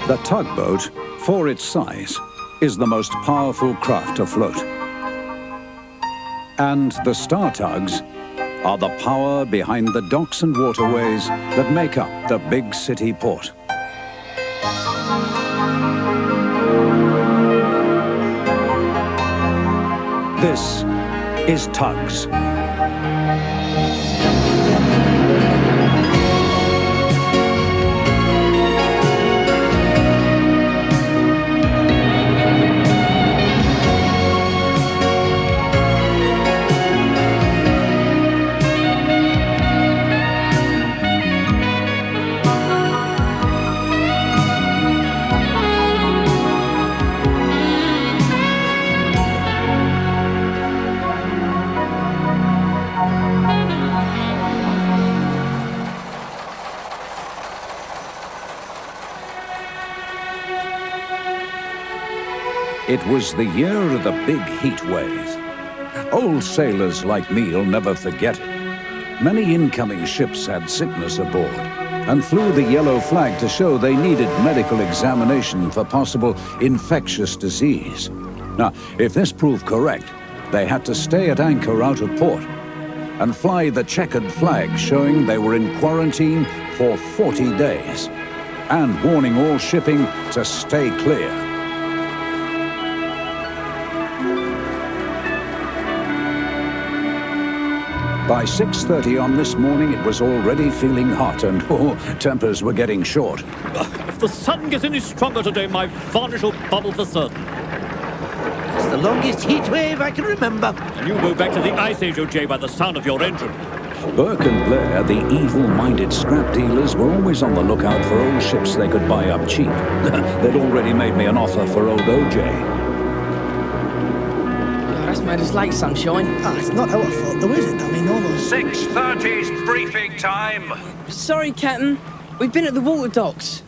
The tugboat, for its size, is the most powerful craft afloat. And the Star Tugs are the power behind the docks and waterways that make up the big city port. This is Tugs. It was the year of the big heat wave. Old sailors like me'll never forget it. Many incoming ships had sickness aboard and flew the yellow flag to show they needed medical examination for possible infectious disease. Now, if this proved correct, they had to stay at anchor out of port and fly the checkered flag showing they were in quarantine for 40 days and warning all shipping to stay clear. By 6:30 on this morning, it was already feeling hot and tempers were getting short. If the sun gets any stronger today, my varnish will bubble for certain. It's the longest heat wave I can remember. And you go back to the Ice Age, OJ, by the sound of your engine. Burke and Blair, the evil-minded scrap dealers, were always on the lookout for old ships they could buy up cheap. They'd already made me an offer for old OJ. That's made us late, sunshine. It's not our fault though, is it? I mean, all those... 6:30's briefing time. Sorry, Captain. We've been at the water docks.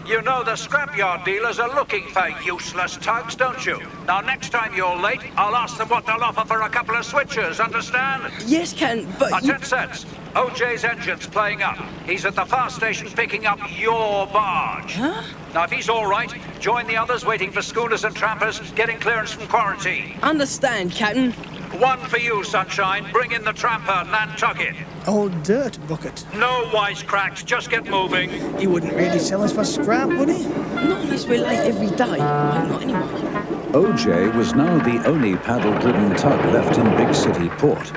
You know the scrapyard dealers are looking for useless tugs, don't you? Now, next time you're late, I'll ask them what they'll offer for a couple of switches, understand? Yes, Captain, but 10 cents. OJ's engine's playing up. He's at the fast station picking up your barge. Huh? Now, if he's all right, join the others waiting for schooners and trappers getting clearance from quarantine. Understand, Captain. One for you, Sunshine. Bring in the tramper, Nantucket. Old dirt bucket. No wisecracks, just get moving. He wouldn't really sell us for scrap, would he? Not unless we're late every day. Well, not anymore. OJ was now the only paddle-driven tug left in big city port.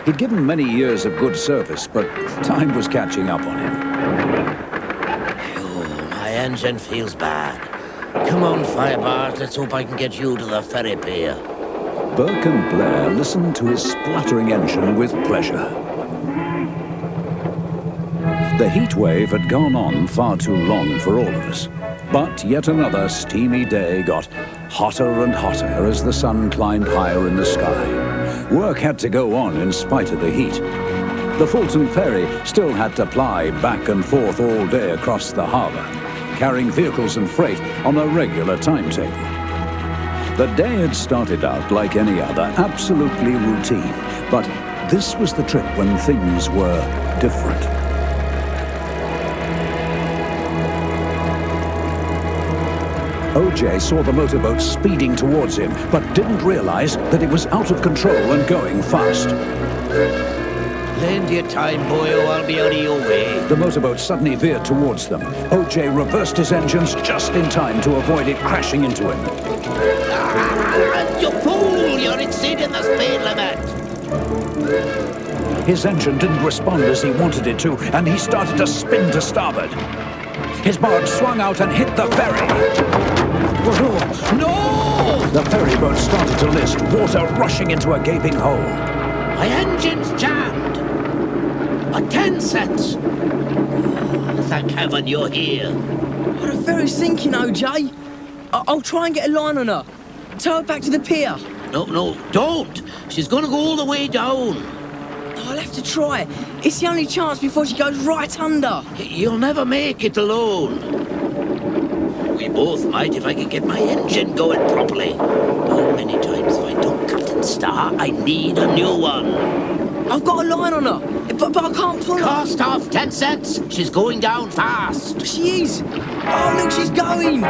He'd given many years of good service, but time was catching up on him. My engine feels bad. Come on, Firebart, let's hope I can get you to the ferry pier. Burke and Blair listened to his spluttering engine with pleasure. The heat wave had gone on far too long for all of us. But yet another steamy day got hotter and hotter as the sun climbed higher in the sky. Work had to go on in spite of the heat. The Fulton Ferry still had to ply back and forth all day across the harbor, carrying vehicles and freight on a regular timetable. The day had started out like any other, absolutely routine. But this was the trip when things were different. OJ saw the motorboat speeding towards him, but didn't realize that it was out of control and going fast. Lend your time, boyo, I'll be out of your way. The motorboat suddenly veered towards them. OJ reversed his engines just in time to avoid it crashing into him. You fool! You're exceeding the speed limit! His engine didn't respond as he wanted it to, and he started to spin to starboard. His barge swung out and hit the ferry. Whoa. No! The ferry boat started to list, water rushing into a gaping hole. My engine's jammed! 10 cents! Thank heaven you're here. Oh, the ferry's sinking, OJ. I'll try and get a line on her. Tow her back to the pier. No, don't! She's gonna go all the way down. I'll have to try. It's the only chance before she goes right under. You'll never make it alone. We both might if I could get my engine going properly. How many times have I done Captain Star? I need a new one. I've got a line on her. But I can't pull her. Cost off 10 cents. She's going down fast. She is. Oh, look, she's going.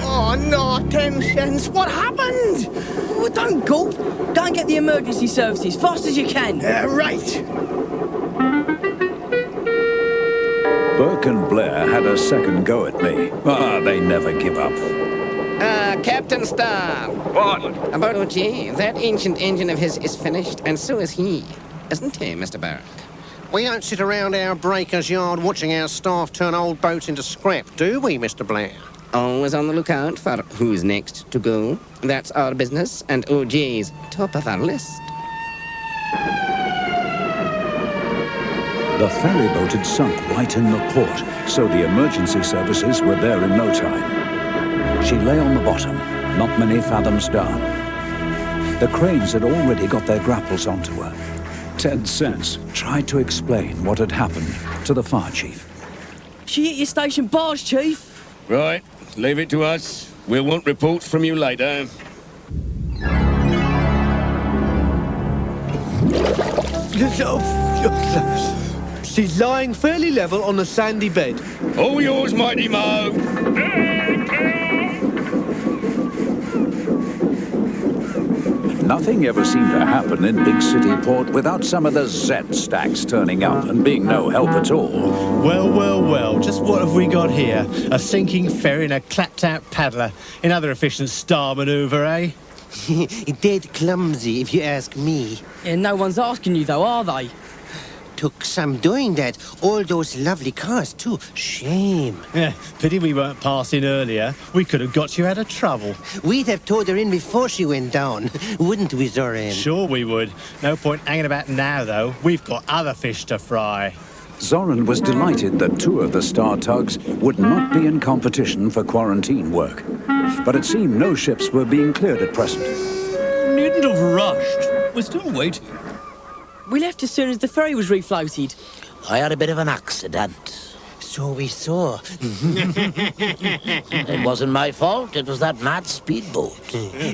Oh, no, 10 cents. What happened? Oh, don't gulp. Go and get the emergency services fast as you can. Right. Burke and Blair had a second go at me. They never give up. Captain Star. What? About OG, that ancient engine of his is finished, and so is he. Isn't he, Mr. Burke? We don't sit around our breaker's yard watching our staff turn old boats into scrap, do we, Mr. Blair? Always on the lookout for who's next to go. That's our business, and OJ's top of our list. The ferry boat had sunk right in the port, so the emergency services were there in no time. She lay on the bottom, not many fathoms down. The cranes had already got their grapples onto her. Ted Sense tried to explain what had happened to the fire chief. She hit your station barge, Chief. Right, leave it to us. We'll want reports from you later. She's lying fairly level on a sandy bed. All yours, Mighty Mo. Nothing ever seemed to happen in big city port without some of the Z stacks turning up and being no help at all. Well, well, well, just what have we got here? A sinking ferry and a clapped-out paddler. Another efficient star manoeuvre, eh? Dead clumsy, if you ask me. Yeah, no one's asking you, though, are they? Took some doing that. All those lovely cars, too. Shame. Yeah, pity we weren't passing earlier. We could have got you out of trouble. We'd have towed her in before she went down, wouldn't we, Zoran? Sure we would. No point hanging about now, though. We've got other fish to fry. Zoran was delighted that two of the Star Tugs would not be in competition for quarantine work. But it seemed no ships were being cleared at present. Needn't have rushed. We're still waiting. We left as soon as the ferry was refloated. I had a bit of an accident. So we saw. It wasn't my fault. It was that mad speedboat.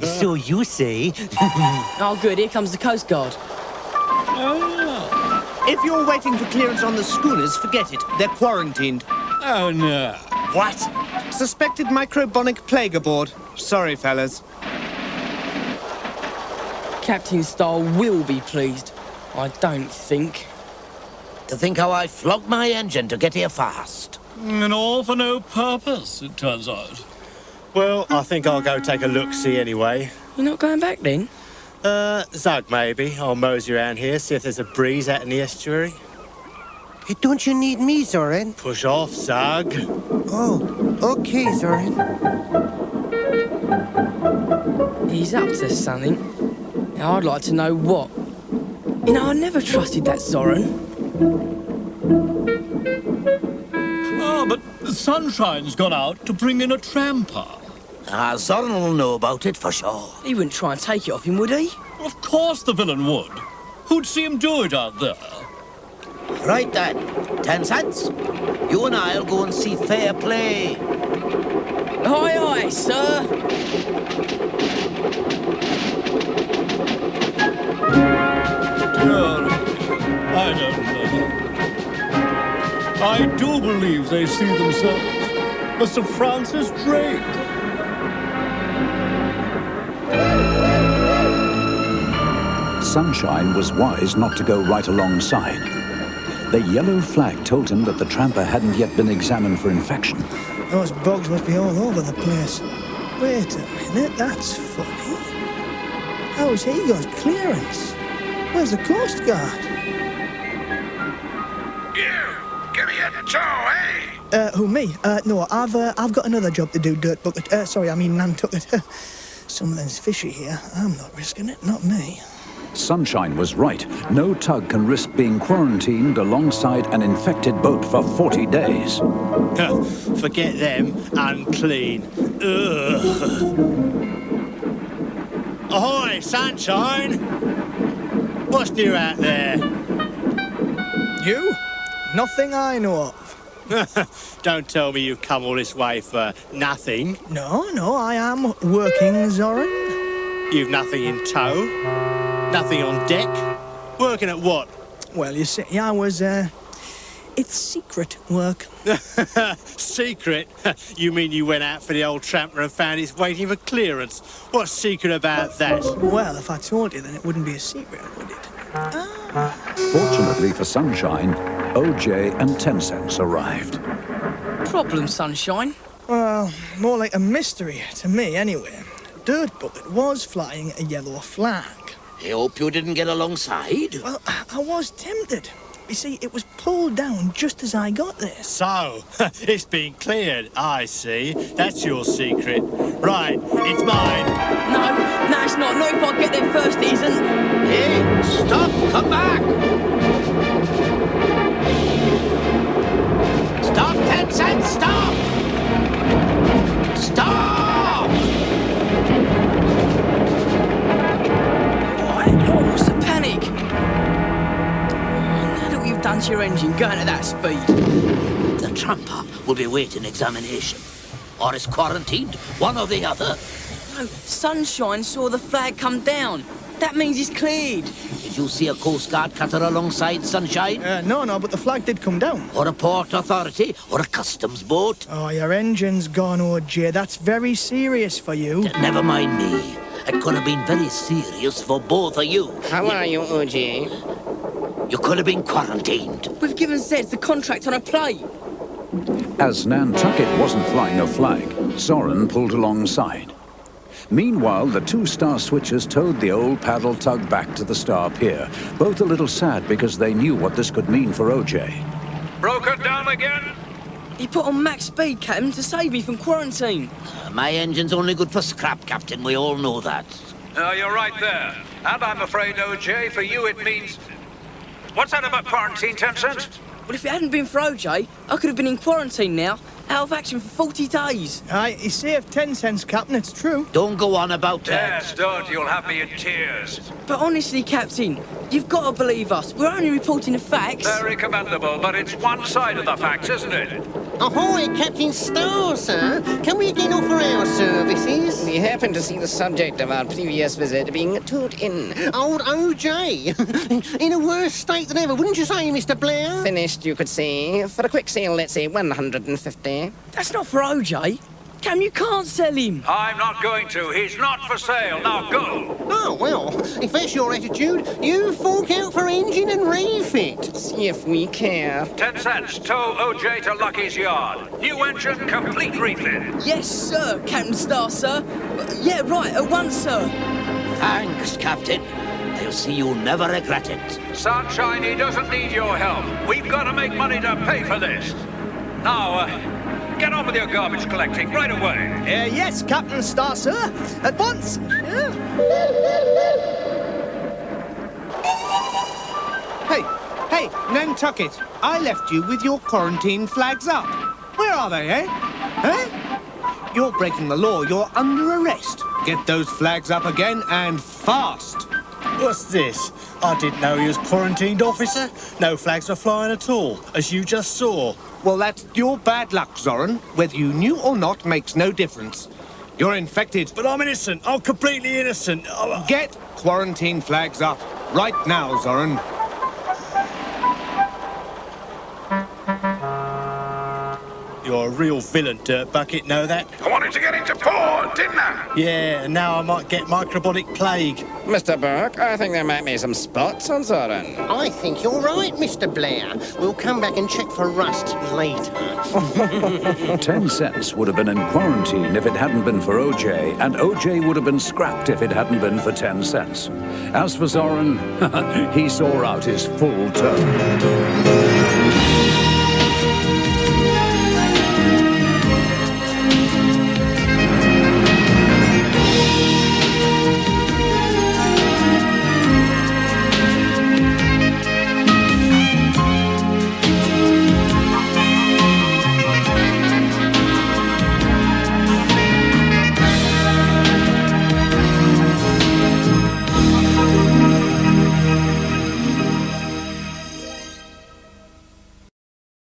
So you say. Oh, good. Here comes the Coast Guard. If you're waiting for clearance on the schooners, forget it. They're quarantined. Oh, no. What? Suspected microbonic plague aboard. Sorry, fellas. Captain Star will be pleased. I don't think. To think how I flogged my engine to get here fast. And all for no purpose, it turns out. Well, I think I'll go take a look-see anyway. You're not going back, then? Zug, maybe. I'll mosey around here, see if there's a breeze out in the estuary. Hey, don't you need me, Zoran? Push off, Zug. Oh, okay, Zoran. He's up to something. Now, I'd like to know what. You know, I never trusted that Zoran. But Sunshine's gone out to bring in a tramper. Zoran will know about it for sure. He wouldn't try and take it off him, would he? Of course the villain would. Who'd see him do it out there? Right then, 10 cents. You and I'll go and see fair play. Aye, aye, sir. I don't know. I do believe they see themselves as Sir Francis Drake. Sunshine was wise not to go right alongside. The yellow flag told him that the tramper hadn't yet been examined for infection. Those bugs must be all over the place. Wait a minute, that's funny. How's he got clearance? Where's the Coast Guard? You! Give me a tow, eh? Who, me? No, I've got another job to do, Dirt Bucket. Sorry, I mean Nantucket. Something's fishy here. I'm not risking it, not me. Sunshine was right. No tug can risk being quarantined alongside an infected boat for 40 days. Forget them. Unclean. Ugh. Ahoy, Sunshine! What's new out there? You? Nothing I know of. Don't tell me you've come all this way for nothing. No, I am working, Zoran. You've nothing in tow? Nothing on deck? Working at what? Well, you see, I was, it's secret work. Secret? You mean you went out for the old tramper and found he's waiting for clearance? What's secret about that? Well, if I told you, then it wouldn't be a secret, would it? Fortunately for Sunshine, OJ and 10 Cents arrived. Problem, Sunshine? Well, more like a mystery to me, anyway. Dirt Bucket was flying a yellow flag. I hope you didn't get alongside. Well, I was tempted. You see, it was pulled down just as I got there. So, it's been cleared. I see. That's your secret. Right, it's mine. No, it's not. Not if I get there first, it isn't. Hey, stop! Come back! Stop, 10 Cents! Stop! Stop! What's the panic? Now that we've done to your engine, going at that speed. The tramper will be waiting examination. Or is quarantined, one or the other. No, Sunshine saw the flag come down. That means he's cleared. Did you see a Coast Guard cutter alongside, Sunshine? No, but the flag did come down. Or a port authority? Or a customs boat? Oh, your engine's gone, OJ. That's very serious for you. Never mind me. It could have been very serious for both of you. How are you, OJ? You could have been quarantined. We've given Zed the contract on a plate. As Nantucket wasn't flying a flag, Zoran pulled alongside. Meanwhile, the two star switchers towed the old paddle tug back to the Star Pier, both a little sad because they knew what this could mean for OJ. Broke it down again? He put on max speed, Captain, to save me from quarantine. My engine's only good for scrap, Captain. We all know that. You're right there. And I'm afraid, OJ, for you it means... What's that about quarantine, 10 Cents? Well, if it hadn't been for OJ, I could have been in quarantine now, out of action for 40 days. Aye, he saved 10 cents, Captain, it's true. Don't go on about that. Yes, don't. You'll have me in tears. But honestly, Captain, you've got to believe us. We're only reporting the facts. Very commendable, but it's one side of the facts, isn't it? Ahoy, Captain Star, sir. Can we again offer our services? We happen to see the subject of our previous visit being towed in. Old OJ. In a worse state than ever, wouldn't you say, Mr. Blair? Finished, you could say. For a quick sale, let's say 150. That's not for OJ. Cam, you can't sell him. I'm not going to. He's not for sale. Now go. Oh, well, if that's your attitude, you fork out for engine and refit. See if we care. 10 Cents. Tow OJ to Lucky's yard. New engine, complete refit. Yes, sir, Captain Star, sir. Yeah, right, at once, sir. Thanks, Captain. I'll see you never regret it. Sunshine, he doesn't need your help. We've got to make money to pay for this. Now, get on with your garbage collecting right away. Yes, Captain Star, sir. At once. Hey, Nantucket, I left you with your quarantine flags up. Where are they, eh? Huh? You're breaking the law. You're under arrest. Get those flags up again and fast. What's this? I didn't know he was quarantined, officer. No flags are flying at all, as you just saw. Well, that's your bad luck, Zoran. Whether you knew or not makes no difference. You're infected. But I'm innocent. I'm completely innocent. Get quarantine flags up right now, Zoran. You're a real villain, Dirt Bucket, know that? I wanted to get into port, didn't I? Yeah, and now I might get microbiotic plague. Mr. Burke, I think there might be some spots on Zoran. I think you're right, Mr. Blair. We'll come back and check for rust later. 10 Cents would have been in quarantine if it hadn't been for OJ, and OJ would have been scrapped if it hadn't been for 10 Cents. As for Zoran, he saw out his full term.